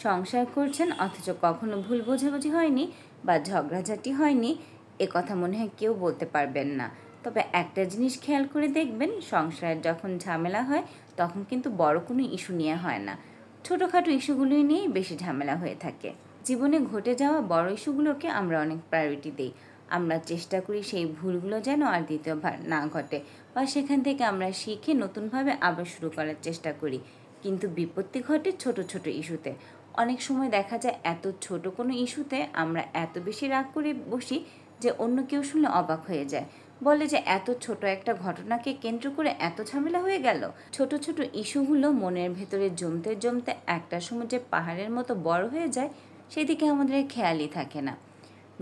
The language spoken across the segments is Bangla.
সংসার করছেন অথচ কখনো ভুল বোঝাবুঝি হয়নি বা ঝগড়াঝাটি হয়নি, এ কথা মনে হয় কেউ বলতে পারবেন না। তবে একটা জিনিস খেয়াল করে দেখবেন, সংসারে যখন ঝামেলা হয় তখন কিন্তু বড় কোনো ইস্যু নিয়ে হয় না, ছোটোখাটো ইস্যুগুলোই নিয়েই বেশি ঝামেলা হয়ে থাকে। জীবনে ঘটে যাওয়া বড় ইস্যুগুলোকে আমরা অনেক প্রায়োরিটি দিই। আমরা চেষ্টা করি সেই ভুলগুলো যেন আর দ্বিতীয়বার না ঘটে, বা সেখান থেকে আমরা শিখে নতুনভাবে আবার শুরু করার চেষ্টা করি। কিন্তু বিপত্তি ঘটে ছোট ছোট ইস্যুতে। অনেক সময় দেখা যায় এত ছোট কোনো ইস্যুতে আমরা এত বেশি রাগ করে বসি যে অন্য কেউ শুনলে অবাক হয়ে যায়, বলে যে এত ছোট একটা ঘটনাকে কেন্দ্র করে এত ঝামেলা হয়ে গেল। ছোট ছোট ইস্যুগুলো মনের ভেতরে জমতে জমতে একটা সময় যে পাহাড়ের মতো বড় হয়ে যায়, সেদিকে আমাদের খেয়ালই থাকে না।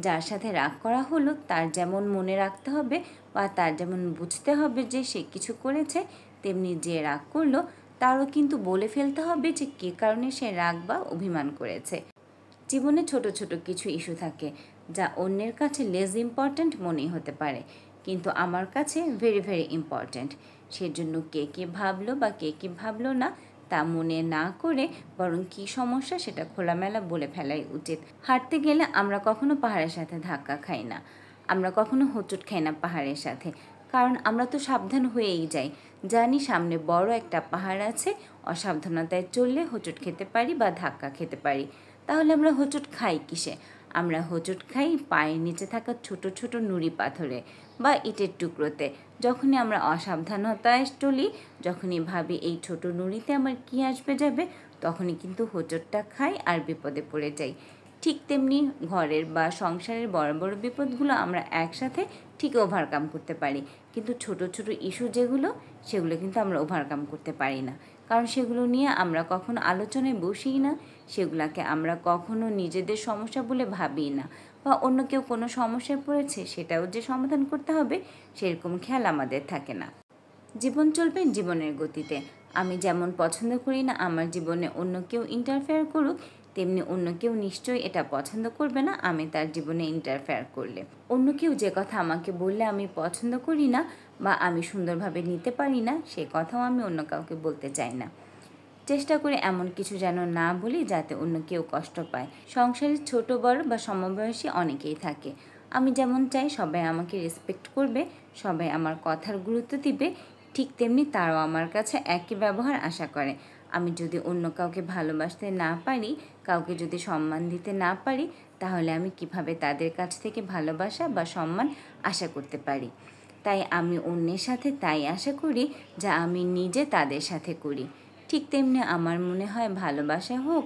যার সাথে রাগ করা হলো তার যেমন মনে রাখতে হবে বা তার যেমন বুঝতে হবে যে সে কিছু করেছে, তেমনি যে রাগ করলো তারও কিন্তু বলে ফেলতে হবে যে কী কারণে সে রাগ বা অভিমান করেছে। জীবনে ছোট ছোট কিছু ইস্যু থাকে যা অন্যের কাছে লেস ইম্পর্ট্যান্ট মনে হতে পারে, কিন্তু আমার কাছে ভেরি ভেরি ইম্পর্ট্যান্ট। সেজন্য কে কী ভাবলো বা কে কী ভাবলো না তা মনে না করে বরং কী সমস্যা সেটা খোলামেলা বলে ফেলাই উচিত। হাঁটতে গেলে আমরা কখনো পাহাড়ের সাথে ধাক্কা খাই না, আমরা কখনো হোঁচট খাই না পাহাড়ের সাথে, কারণ আমরা তো সাবধান হয়েই যাই। জানি সামনে বড় একটা পাহাড় আছে, অসাবধানতায় চললে হোঁচট খেতে পারি বা ধাক্কা খেতে পারি। তাহলে আমরা হোঁচট খাই কিসে? আমরা হোঁচট খাই পায়ের নিচে থাকা ছোট ছোট নুড়ি পাথরে বা ইটের টুকরোতে। যখনই আমরা অসাবধানতায় চলি, যখনই ভাবি এই ছোট নুড়িতে আমার কী আসবে যাবে, তখনই কিন্তু হোঁচটটা খাই আর বিপদে পড়ে যাই। ঠিক তেমনি ঘরের বা সংসারের বড় বড় বিপদগুলো আমরা একসাথে ঠিক ওভারকাম করতে পারি, কিন্তু ছোট ছোট ইস্যু যেগুলো, সেগুলো কিন্তু আমরা ওভারকাম করতে পারি না, কারণ সেগুলো নিয়ে আমরা কখনো আলোচনায় বসিই না, সেগুলোকে আমরা কখনো নিজেদের সমস্যা বলে ভাবিই না, বা অন্য কেউ কোনো সমস্যায় পড়েছে সেটাও যে সমাধান করতে হবে সেরকম খেয়াল আমাদের থাকে না। জীবন চলবে জীবনের গতিতে। আমি যেমন পছন্দ করি না আমার জীবনে অন্য কেউ ইন্টারফেয়ার করুক, তেমনি অন্য কেউ নিশ্চয়ই এটা পছন্দ করবে না আমি তার জীবনে ইন্টারফেয়ার করলে। অন্য কেউ যে কথা আমাকে বললে আমি পছন্দ করি না বা আমি সুন্দরভাবে নিতে পারি না, সে কথাও আমি অন্য কাউকে বলতে চাই না। চেষ্টা করে এমন কিছু যেন না বলি যাতে অন্য কেউ কষ্ট পায়। সংসারে ছোট বড় বা সমবয়সী অনেকেই থাকে। আমি যেমন চাই সবাই আমাকে রেসপেক্ট করবে, সবাই আমার কথার গুরুত্ব দিবে, ঠিক তেমনি তারাও আমার কাছে একই ব্যবহার আশা করে। আমি যদি অন্য কাউকে ভালোবাসতে না পারি, কাউকে যদি সম্মান দিতে না পারি, তাহলে আমি কিভাবে তাদের কাছ থেকে ভালোবাসা বা সম্মান আশা করতে পারি? তাই আমি অন্যের সাথে তাই আশা করি যা আমি নিজে তাদের সাথে করি। ঠিক তেমনি আমার মনে হয় ভালোবাসা হোক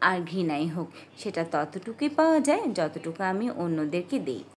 আর ঘৃণাই হোক, সেটা ততটুকুই পাওয়া যায় যতটুকু আমি অন্যদেরকে দিই।